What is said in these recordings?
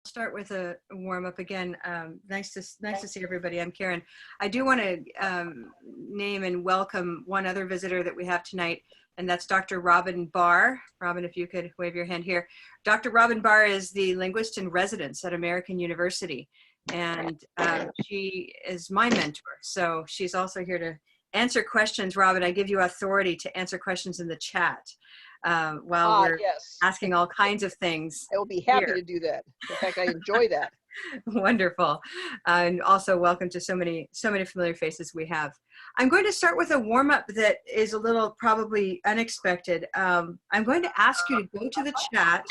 Start with a warm up again. Nice to see everybody. I'm Karen. I do want to name and welcome one other visitor that we have tonight, and that's Dr. Robin Barr. Robin, if you could wave your hand here. Dr. Robin Barr is the linguist in residence at American University, and she is my mentor. So she's also here to answer questions. Robin, I give you authority to answer questions in the chat while we're yes. asking all kinds of things. I will be happy here. to do that. In fact, I enjoy that. Wonderful. And also welcome to so many familiar faces we have. I'm going to start with a warm-up that is a little probably unexpected. I'm going to ask you to go to the chat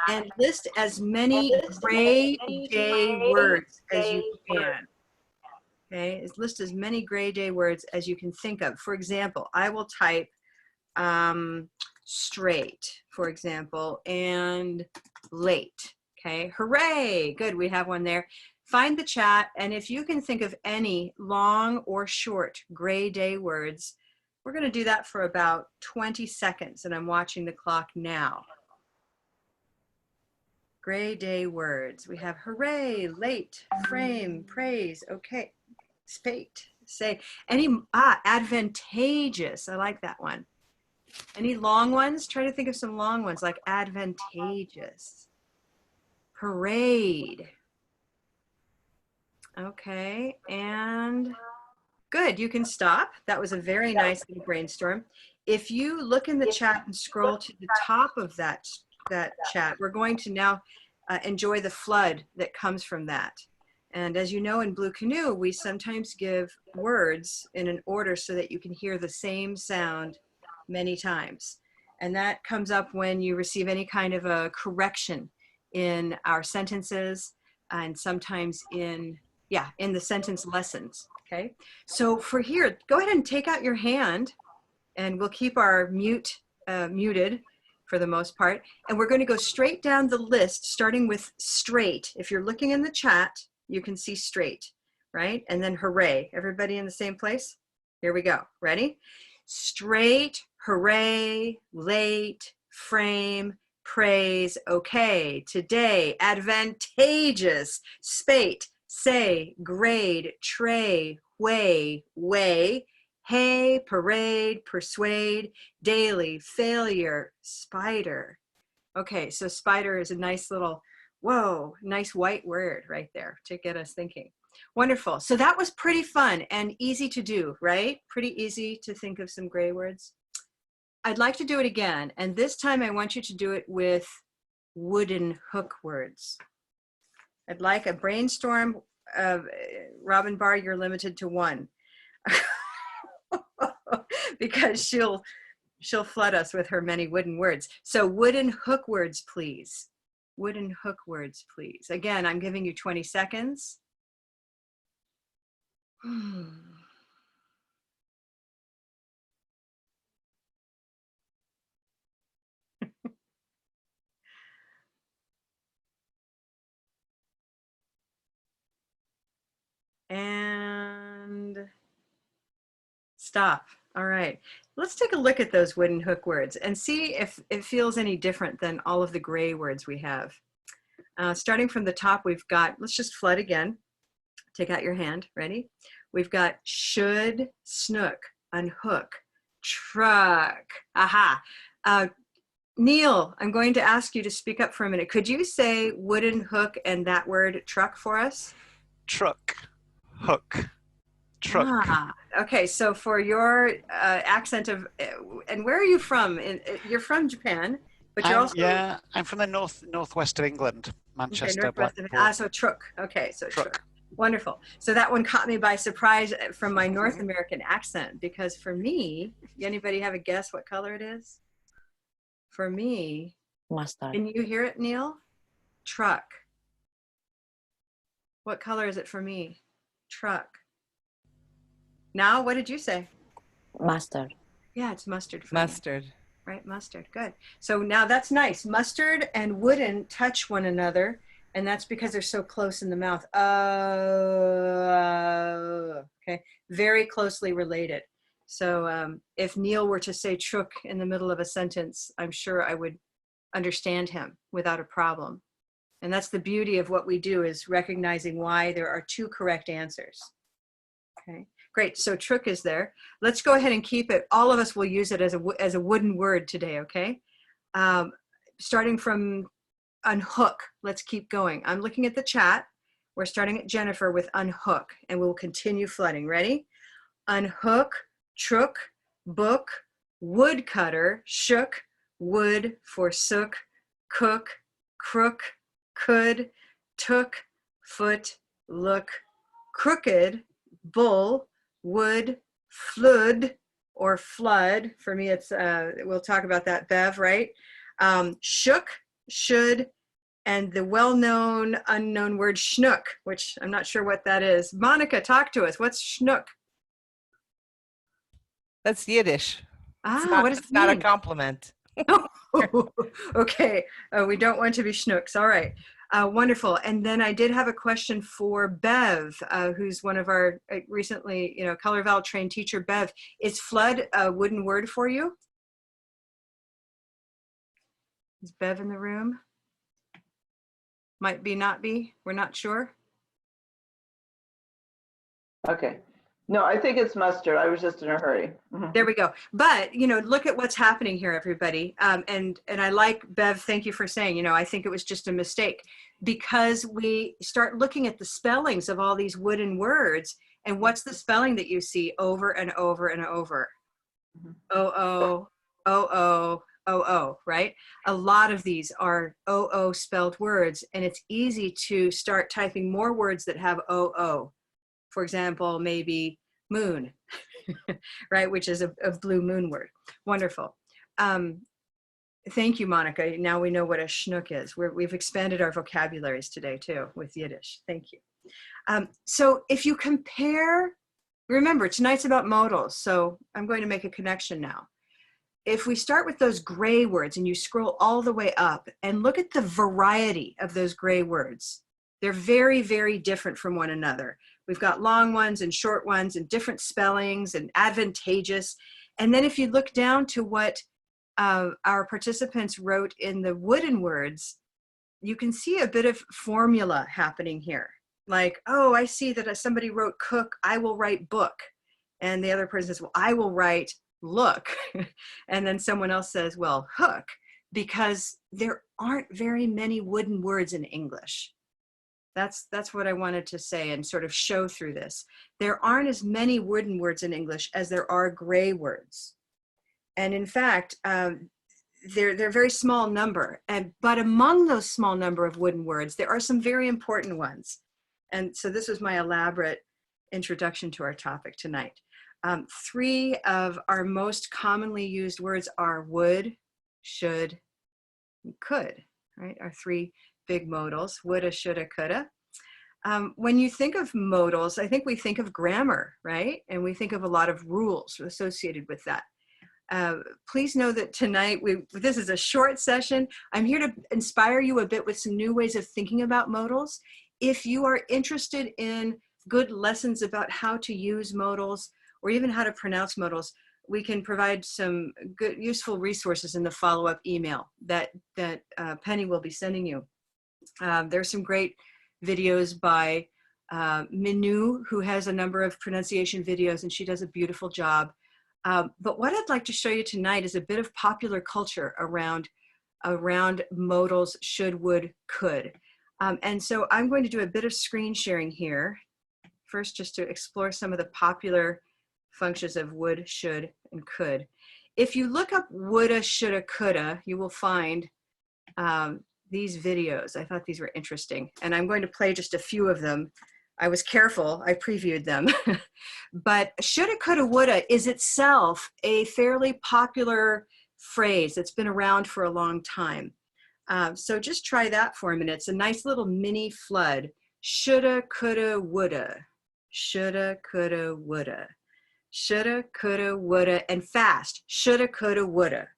and list as many gray day words as you can. Okay, list as many gray day words as you can think of. For example, I will type straight, for example, and late. Okay, hooray, good, we have one there. Find the chat, and if you can think of any long or short gray day words, we're going to do that for about 20 seconds, and I'm watching the clock now. Gray day words. We have hooray, late, frame, praise, okay, spate, say. Any, advantageous, I like that one. Any long ones? Try to think of some long ones like advantageous. Parade. Okay, and good, you can stop. That was a very nice little brainstorm. If you look in the chat and scroll to the top of that chat, we're going to now enjoy the flood that comes from that. And as you know, in Blue Canoe, we sometimes give words in an order so that you can hear the same sound many times. And that comes up when you receive any kind of a correction in our sentences and sometimes in the sentence lessons. Okay, so for here, go ahead and take out your hand, and we'll keep our muted for the most part, and we're going to go straight down the list starting with straight. If you're looking in the chat, you can see straight, right? And then hooray. Everybody in the same place? Here we go. Ready? Straight, hooray, late, frame, praise, okay, today, advantageous, spate, say, grade, tray, way, hey, parade, persuade, daily, failure, spider. Okay, so spider is a nice little, whoa, nice white word right there to get us thinking. Wonderful. So that was pretty fun and easy to do, right? Pretty easy to think of some gray words. I'd like to do it again. And this time I want you to do it with wooden hook words. I'd like a brainstorm of Robin Barr, you're limited to one. Because she'll flood us with her many wooden words. So wooden hook words, please. Wooden hook words, please. Again, I'm giving you 20 seconds. And stop. All right, let's take a look at those wooden hook words and see if it feels any different than all of the gray words we have. Starting from the top, we've got, let's just flood again. Take out your hand, ready? We've got should, snook, unhook, truck, aha. Neil, I'm going to ask you to speak up for a minute. Could you say wooden hook and that word truck for us? Truck, hook, truck. Okay, so for your accent of, and where are you from? You're from Japan, but you're also... Yeah, I'm from the northwest of England, Manchester, okay, Blackpool. so truck, okay, so truck. Wonderful. So that one caught me by surprise from my North American accent, because for me, anybody have a guess what color it is? For me, mustard. Can you hear it, Neil? Truck. What color is it for me? Truck. Now, what did you say? Mustard. Yeah, it's mustard. For mustard. Me. Right, mustard. Good. So now that's nice. Mustard and wooden touch one another, and that's because they're so close in the mouth. Okay, very closely related. So if Neil were to say truck in the middle of a sentence, I'm sure I would understand him without a problem. And that's the beauty of what we do, is recognizing why there are two correct answers. Okay, great. So Truk is there. Let's go ahead and keep it. All of us will use it as a wooden word today, okay? Starting from unhook, let's keep going. I'm looking at the chat. We're starting at Jennifer with unhook, and we'll continue flooding. Ready? Unhook, Truk, book, woodcutter, shook, wood, forsook, cook, crook, could, took, foot, look, crooked, bull, wood, flood, or flood. For me, it's, we'll talk about that, Bev, right? Shook, should, and the well-known unknown word schnook, which I'm not sure what that is. Monica, talk to us. What's schnook? That's Yiddish. What does it It's not a mean? compliment. Okay, we don't want to be schnooks. All right, wonderful. And then I did have a question for Bev, who's one of our recently, Color Val trained teacher. Bev, is flood a wooden word for you? Is Bev in the room? Might be, not be. We're not sure. Okay. No, I think it's mustard. I was just in a hurry. There we go. But, look at what's happening here, everybody. And I like, Bev, thank you for saying, I think it was just a mistake, because we start looking at the spellings of all these wooden words, and what's the spelling that you see over and over and over? O-O, O-O, O-O, right? A lot of these are O-O spelled words, and it's easy to start typing more words that have O-O. For example, maybe moon, right? Which is a blue moon word. Wonderful. Thank you, Monica. Now we know what a schnook is. We've expanded our vocabularies today too with Yiddish. Thank you. So if you compare, remember tonight's about modals. So I'm going to make a connection now. If we start with those gray words and you scroll all the way up and look at the variety of those gray words, they're very, very different from one another. We've got long ones and short ones and different spellings and advantageous. And then if you look down to what our participants wrote in the wooden words, you can see a bit of formula happening here. Like, oh, I see that somebody wrote cook, I will write book. And the other person says, well, I will write look. And then someone else says, well, hook, because there aren't very many wooden words in English. That's what I wanted to say and sort of show through this. There aren't as many wooden words in English as there are gray words. And in fact, they're a very small number. But among those small number of wooden words, there are some very important ones. And so this was my elaborate introduction to our topic tonight. 3 of our most commonly used words are would, should, and could, right? Our 3 big modals, woulda, shoulda, coulda. When you think of modals, I think we think of grammar, right? And we think of a lot of rules associated with that. Please know that tonight, this is a short session. I'm here to inspire you a bit with some new ways of thinking about modals. If you are interested in good lessons about how to use modals or even how to pronounce modals, we can provide some good, useful resources in the follow-up email that Penny will be sending you. There's some great videos by Canoe, who has a number of pronunciation videos, and she does a beautiful job. But what I'd like to show you tonight is a bit of popular culture around modals should, would, could. And so I'm going to do a bit of screen sharing here. First, just to explore some of the popular functions of would, should, and could. If you look up woulda, shoulda, coulda, you will find these videos. I thought these were interesting, and I'm going to play just a few of them. I was careful, I previewed them. But shoulda, coulda, woulda is itself a fairly popular phrase that's been around for a long time. So just try that for a minute. It's a nice little mini flood. Shoulda, coulda, woulda. Shoulda, coulda, woulda. Shoulda, coulda, woulda, and fast. Shoulda, coulda, woulda.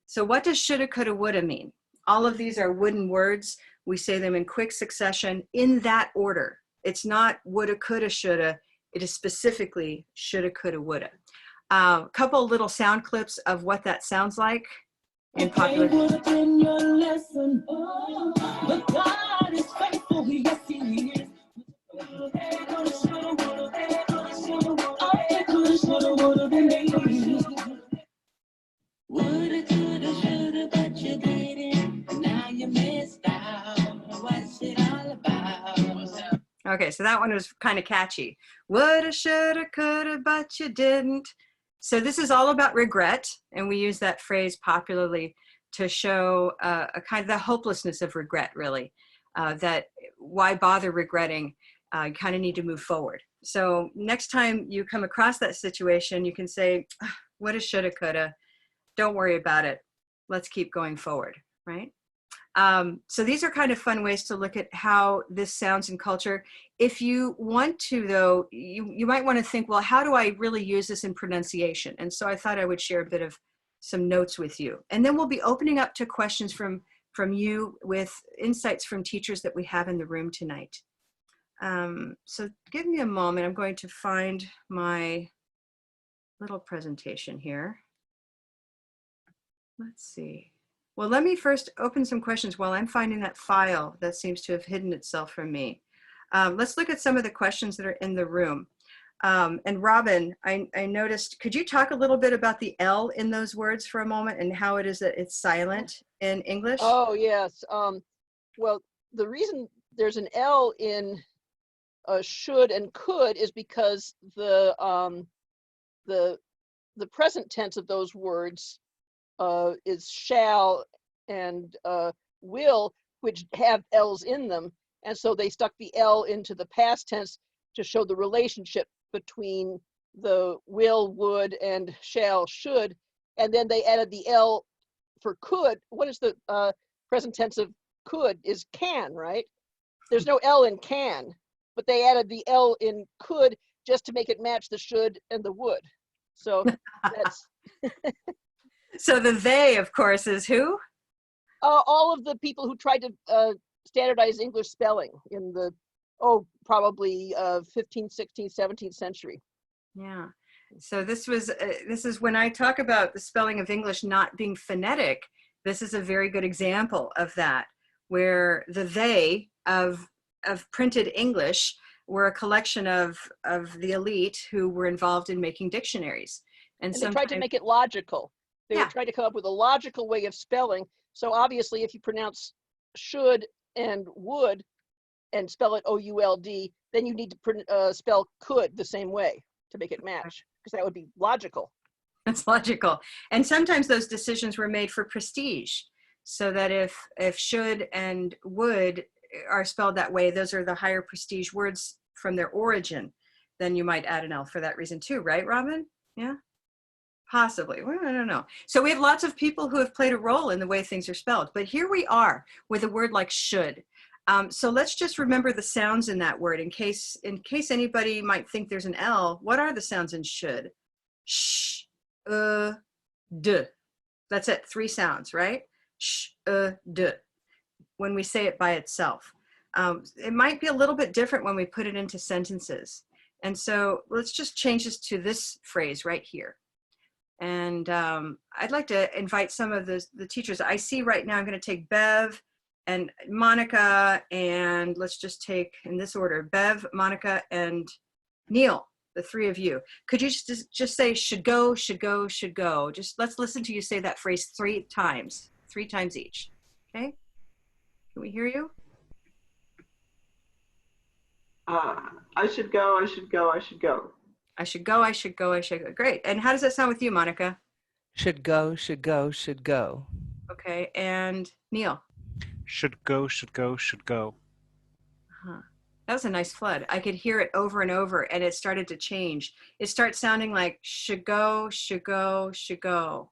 So what does shoulda, coulda, woulda mean? All of these are wooden words. We say them in quick succession in that order. It's not woulda, coulda, shoulda. It is specifically shoulda, coulda, woulda. A couple little sound clips of what that sounds like in popular. Okay, so that one was kind of catchy. Woulda, shoulda, coulda, but you didn't. So this is all about regret, and we use that phrase popularly to show a kind of the hopelessness of regret, really. That why bother regretting? You kind of need to move forward. So next time you come across that situation, you can say, woulda, shoulda, coulda. Don't worry about it. Let's keep going forward, right? So these are kind of fun ways to look at how this sounds in culture. If you want to, though, you might want to think, well, how do I really use this in pronunciation? And so I thought I would share a bit of some notes with you. And then we'll be opening up to questions from you with insights from teachers that we have in the room tonight. So give me a moment. I'm going to find my little presentation here. Let's see. Well, let me first open some questions while I'm finding that file that seems to have hidden itself from me. Let's look at some of the questions that are in the room. And Robin, I noticed, could you talk a little bit about the L in those words for a moment and how it is that it's silent in English? Oh, yes. Well, the reason there's an L in should and could is because the present tense of those words is shall and will, which have L's in them. And so they stuck the L into the past tense to show the relationship between the will, would, and shall, should. And then they added the L for could. What is the present tense of could? Is can, right? There's no L in can, but they added the L in could just to make it match the should and the would. So that's... So the they, of course, is who? All of the people who tried to standardize English spelling in the, probably 15th, 16th, 17th century. Yeah. So this is when I talk about the spelling of English not being phonetic, this is a very good example of that, where the they of printed English were a collection of the elite who were involved in making dictionaries. And they tried to make it logical. They were trying to come up with a logical way of spelling. So obviously, if you pronounce should and would and spell it O-U-L-D, then you need to spell could the same way to make it match, because that would be logical. That's logical. And sometimes those decisions were made for prestige, so that if should and would are spelled that way, those are the higher prestige words from their origin, then you might add an L for that reason too, right, Robin? Yeah? Possibly. Well, I don't know. So we have lots of people who have played a role in the way things are spelled. But here we are with a word like should. So let's just remember the sounds in that word in case anybody might think there's an L. What are the sounds in should? Sh, d. That's it. 3 sounds, right? Sh, d. When we say it by itself. It might be a little bit different when we put it into sentences. And so let's just change this to this phrase right here. And I'd like to invite some of the teachers. I see right now, I'm going to take Bev and Monica, and let's just take in this order, Bev, Monica, and Neil, the 3 of you. Could you just say should go, should go, should go? Just let's listen to you say that phrase 3 times each. Okay? Can we hear you? I should go, I should go, I should go. I should go, I should go, I should go. Great. And how does that sound with you, Monica? Should go, should go, should go. Okay. And Neil? Should go, should go, should go. Huh. That was a nice flood. I could hear it over and over, and it started to change. It starts sounding like should go, should go, should go.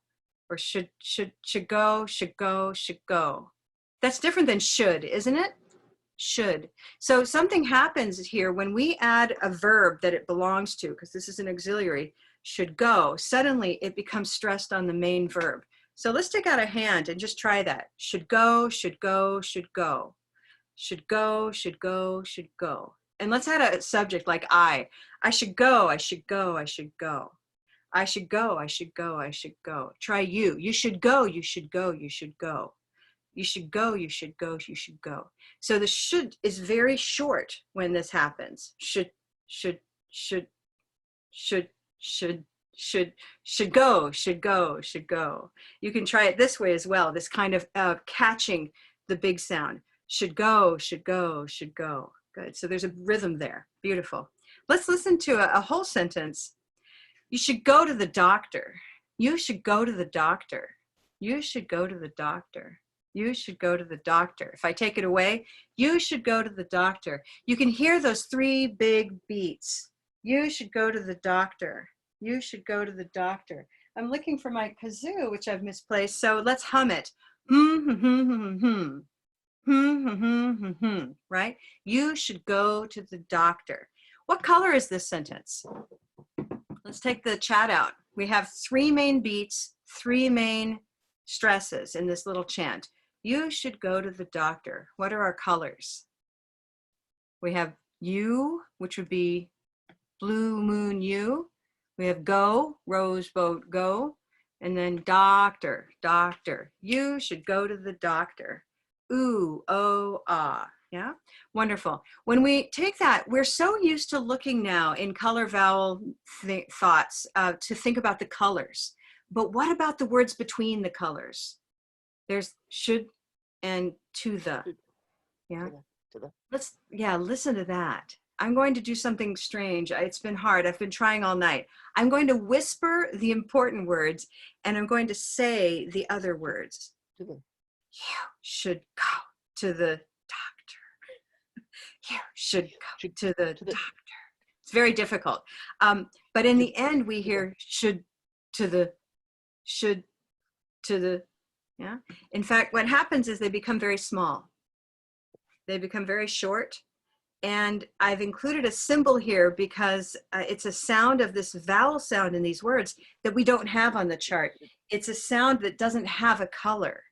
Or should go, should go, should go. That's different than should, isn't it? Should. So something happens here when we add a verb that it belongs to, because this is an auxiliary, should go, suddenly it becomes stressed on the main verb. So let's take out a hand and just try that. Should go, should go, should go. Should go, should go, should go. And let's add a subject like I. I should go, I should go, I should go. I should go, I should go, I should go. Try you. You should go, you should go, you should go. You should go, you should go, you should go. So the should is very short when this happens. Should go, should go, should go. You can try it this way as well, this kind of catching the big sound. Should go, should go, should go. Good. So there's a rhythm there. Beautiful. Let's listen to a whole sentence. You should go to the doctor. You should go to the doctor. You should go to the doctor. You should go to the doctor. If I take it away, you should go to the doctor. You can hear those 3 big beats. You should go to the doctor. You should go to the doctor. I'm looking for my kazoo, which I've misplaced. So let's hum it. Right? You should go to the doctor. What color is this sentence? Let's take the chat out. We have 3 main beats, 3 main stresses in this little chant. You should go to the doctor. What are our colors? We have you, which would be blue moon you. We have go, rose boat go. And then doctor, doctor. You should go to the doctor. Ooh, oh, ah. Yeah, wonderful. When we take that, we're so used to looking now in color vowel thoughts to think about the colors. But what about the words between the colors? There's should and to the. Yeah. Let's, listen to that. I'm going to do something strange. It's been hard. I've been trying all night. I'm going to whisper the important words and I'm going to say the other words. You should go to the doctor. You should go to the doctor. It's very difficult. But in the end, we hear should to the, yeah. In fact, what happens is they become very small. They become very short. And I've included a symbol here because it's a sound of this vowel sound in these words that we don't have on the chart. It's a sound that doesn't have a color.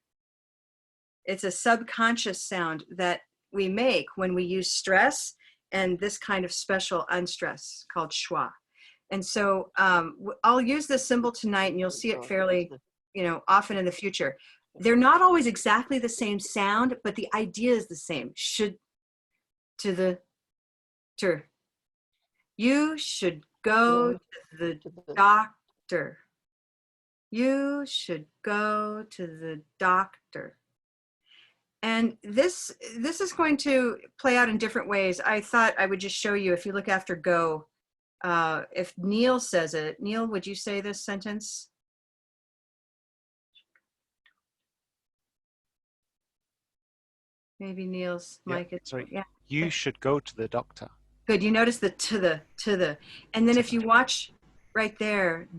It's a subconscious sound that we make when we use stress and this kind of special unstress called schwa. And so I'll use this symbol tonight and you'll see it fairly, often in the future. They're not always exactly the same sound, but the idea is the same. Should to the ter. You should go to the doctor. You should go to the doctor. And this is going to play out in different ways. I thought I would just show you, if you look after go, if Neil says it. Neil, would you say this sentence? Maybe Neil's mic is, Sorry. yeah. You should go to the doctor. Good, you notice the to the, and then if you watch right there,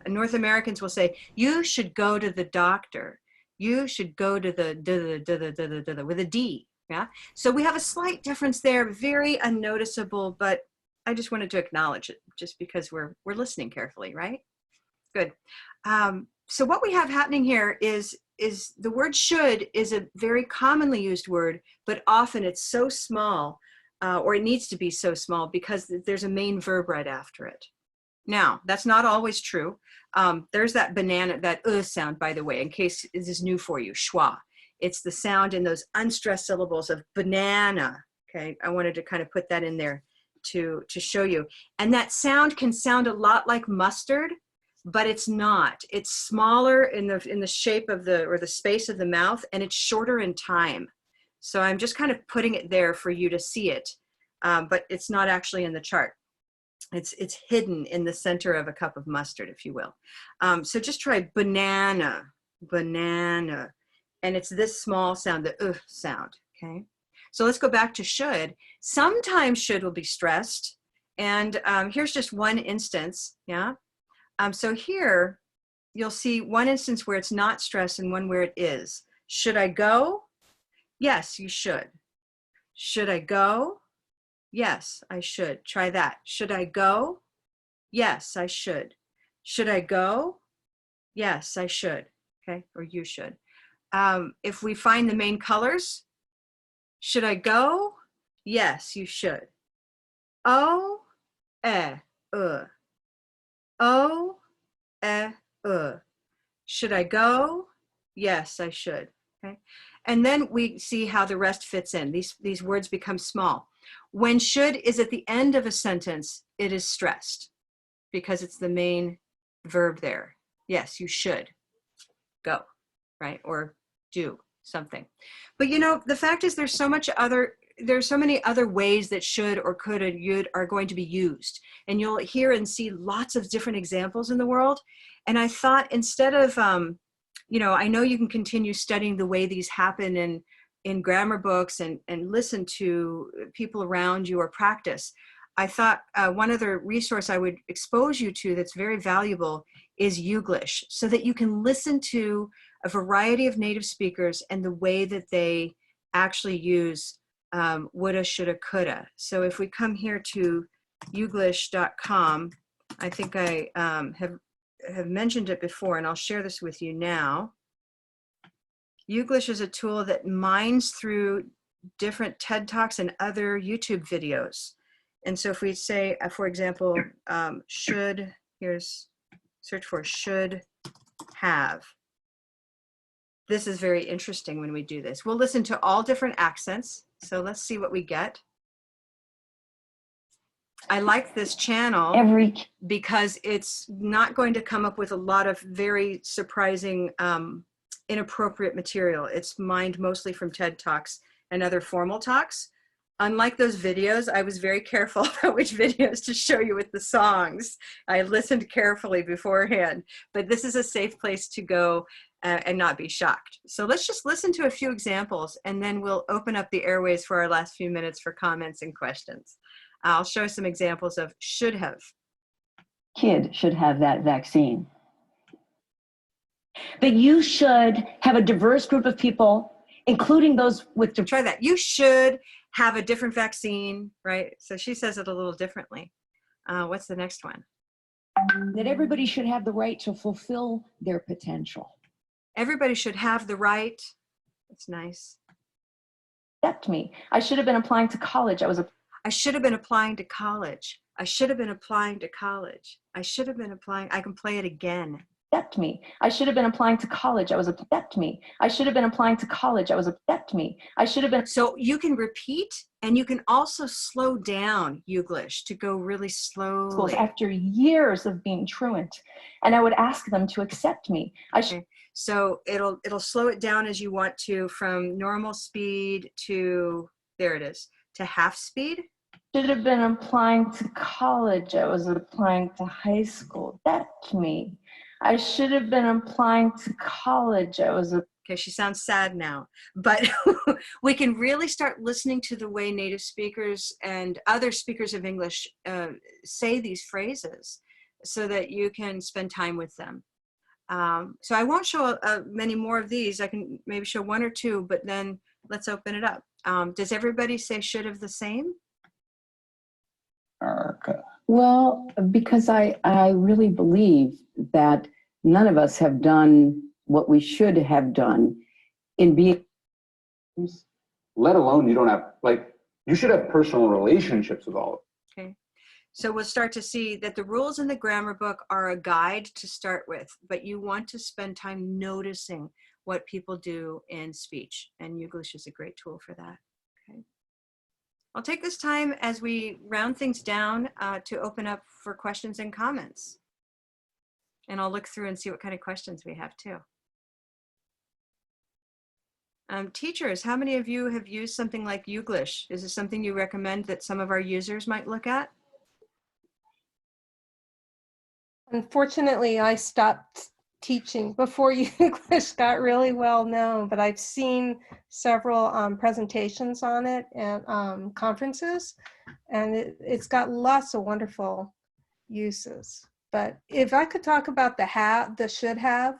North Americans will say, you should go to the doctor. You should go to the with a D, yeah? So we have a slight difference there, very unnoticeable, but I just wanted to acknowledge it just because we're listening carefully, right? Good. So what we have happening here is the word should is a very commonly used word, but often it's so small, or it needs to be so small because there's a main verb right after it. Now, that's not always true. There's that banana, that sound, by the way, in case this is new for you, schwa. It's the sound in those unstressed syllables of banana, okay? I wanted to kind of put that in there to show you. And that sound can sound a lot like mustard, but it's not. It's smaller in the shape of the space of the mouth, and it's shorter in time. So I'm just kind of putting it there for you to see it, but it's not actually in the chart. It's hidden in the center of a cup of mustard, if you will. So just try banana, banana, and it's this small sound, the sound, okay? So let's go back to should. Sometimes should will be stressed, and here's just one instance, yeah? So here, you'll see one instance where it's not stressed and one where it is. Should I go? Yes, you should. Should I go? Yes, I should. Try that. Should I go? Yes, I should. Should I go? Yes, I should. Okay, or you should. If we find the main colors, should I go? Yes, you should. O, O, Should I go? Yes, I should. Okay. And then we see how the rest fits in. These words become small. When should is at the end of a sentence, it is stressed because it's the main verb there. Yes, you should go, right? Or do something. But the fact is there's so much other there's so many other ways that should or could and you'd are going to be used. And you'll hear and see lots of different examples in the world. And I thought instead of, I know you can continue studying the way these happen in grammar books and listen to people around you or practice. I thought one other resource I would expose you to that's very valuable is Youglish, so that you can listen to a variety of native speakers and the way that they actually use woulda, shoulda, coulda. So if we come here to youglish.com, I think I have mentioned it before, and I'll share this with you now. Youglish is a tool that mines through different TED Talks and other YouTube videos. And so if we say, for example, search for should have. This is very interesting when we do this. We'll listen to all different accents. So let's see what we get. I like this channel because it's not going to come up with a lot of very surprising, inappropriate material. It's mined mostly from TED Talks and other formal talks. Unlike those videos, I was very careful about which videos to show you with the songs. I listened carefully beforehand, but this is a safe place to go and not be shocked. So let's just listen to a few examples, and then we'll open up the airways for our last few minutes for comments and questions. I'll show some examples of should have. Kid should have that vaccine. That you should have a diverse group of people, including those with... Try that. You should have a different vaccine, right? So she says it a little differently. What's the next one? That everybody should have the right to fulfill their potential. Everybody should have the right. That's nice. Accept me. I should have been applying to college. I should have been applying to college. I should have been applying to college. I should have been applying. I can play it again. Accept me. I should have been applying to college. Accept me. I should have been applying to college. Accept me. I should have been. So you can repeat, and you can also slow down Youglish to go really slowly. After years of being truant, and I would ask them to accept me. Okay. So it'll slow it down as you want to, from normal speed to, there it is, to half speed. Should have been applying to college. I was applying to high school. Accept me. I should have been applying to college. Okay, she sounds sad now, but we can really start listening to the way native speakers and other speakers of English say these phrases, so that you can spend time with them. So I won't show many more of these. I can maybe show one or two, but then let's open it up. Does everybody say should have the same? Well, because I really believe that none of us have done what we should have done in being. Let alone you don't have, you should have personal relationships with all of them. Okay. So we'll start to see that the rules in the grammar book are a guide to start with, but you want to spend time noticing what people do in speech, and Youglish is a great tool for that. Okay. I'll take this time as we round things down to open up for questions and comments. And I'll look through and see what kind of questions we have too. Teachers, how many of you have used something like Youglish? Is this something you recommend that some of our users might look at? Unfortunately, I stopped teaching before Youglish got really well known, but I've seen several presentations on it at conferences, and it's got lots of wonderful uses. But if I could talk about the should have,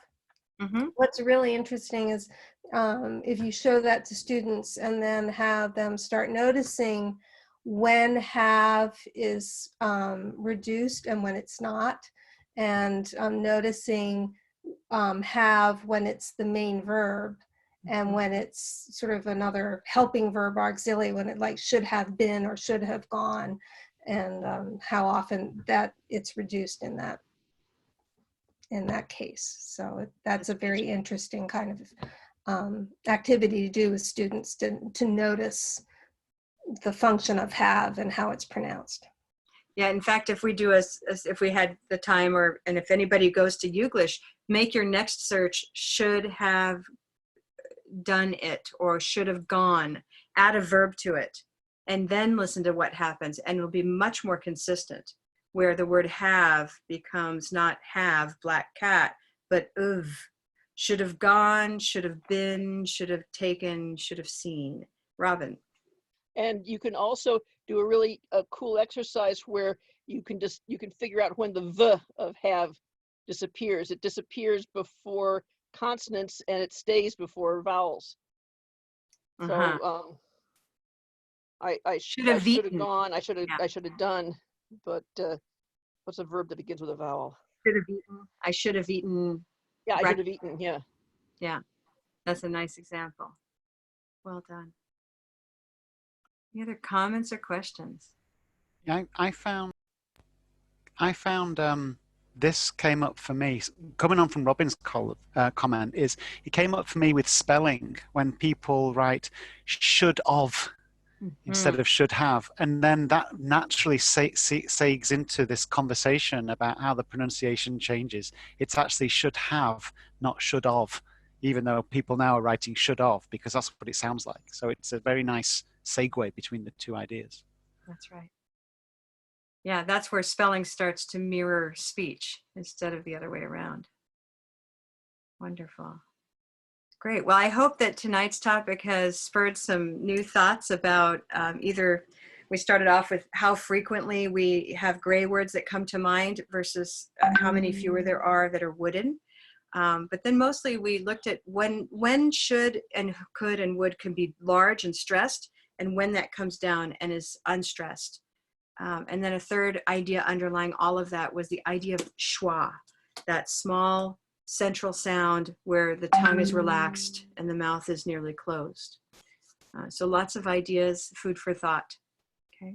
what's really interesting is if you show that to students and then have them start noticing when have is reduced and when it's not, and noticing have when it's the main verb and when it's sort of another helping verb or auxiliary, when it like should have been or should have gone, and how often that it's reduced in that case. So that's a very interesting kind of activity to do with students, to notice the function of have and how it's pronounced. Yeah, in fact, if we do if we had the time, and if anybody goes to Youglish, make your next search should have done it or should have gone, add a verb to it, and then listen to what happens, and it'll be much more consistent, where the word have becomes not have, black cat, but of. Should have gone, should have been, should have taken, should have seen. Robin. And you can also do a really cool exercise where you can figure out when the v of have disappears. It disappears before consonants and it stays before vowels. So I should have gone, I should have done, but what's a verb that begins with a vowel? Should have eaten. I should have eaten. Yeah, I should have eaten. Yeah. Yeah, that's a nice example. Well done. Any other comments or questions? Yeah, I found this came up for me, coming on from Robin's comment, is it came up for me with spelling when people write should of instead of should have, and then that naturally segs into this conversation about how the pronunciation changes. It's actually should have, not should of, even though people now are writing should of, because that's what it sounds like. So it's a very nice segue between the two ideas. That's right. Yeah, that's where spelling starts to mirror speech instead of the other way around. Wonderful. Great. Well, I hope that tonight's topic has spurred some new thoughts about either we started off with how frequently we have gray words that come to mind versus how many fewer there are that are wooden. But then mostly we looked at when should and could and would can be large and stressed, and when that comes down and is unstressed. And then a third idea underlying all of that was the idea of schwa, that small central sound where the tongue is relaxed and the mouth is nearly closed. So lots of ideas, food for thought. Okay.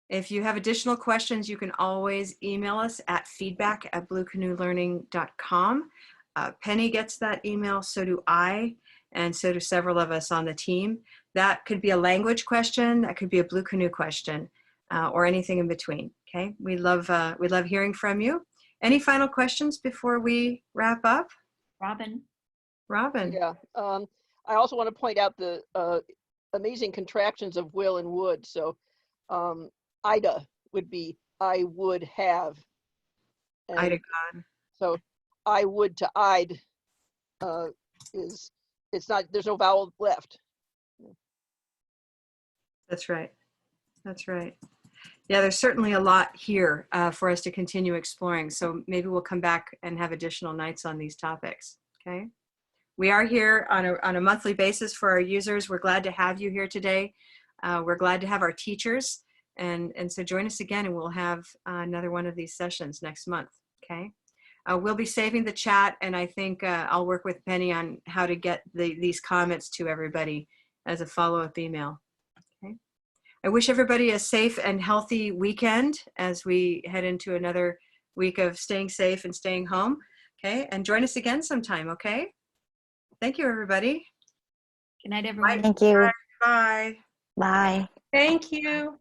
If you have additional questions, you can always email us at feedback@bluecanoelearning.com. Penny gets that email, so do I, and so do several of us on the team. That could be a language question, that could be a Blue Canoe question, or anything in between. Okay, we love hearing from you. Any final questions before we wrap up? Robin. Yeah. I also want to point out the amazing contractions of will and would. So Ida would be I would have. And Ida gone. So I would to I'd it's not, there's no vowel left. That's right. That's right. Yeah, there's certainly a lot here for us to continue exploring. So maybe we'll come back and have additional nights on these topics. Okay. We are here on a monthly basis for our users. We're glad to have you here today. We're glad to have our teachers. And so join us again and we'll have another one of these sessions next month. Okay. We'll be saving the chat, and I think I'll work with Penny on how to get these comments to everybody as a follow-up email. I wish everybody a safe and healthy weekend as we head into another week of staying safe and staying home. Okay, and join us again sometime, okay? Thank you, everybody. Good night, everyone. Thank you. Bye. Bye. Thank you.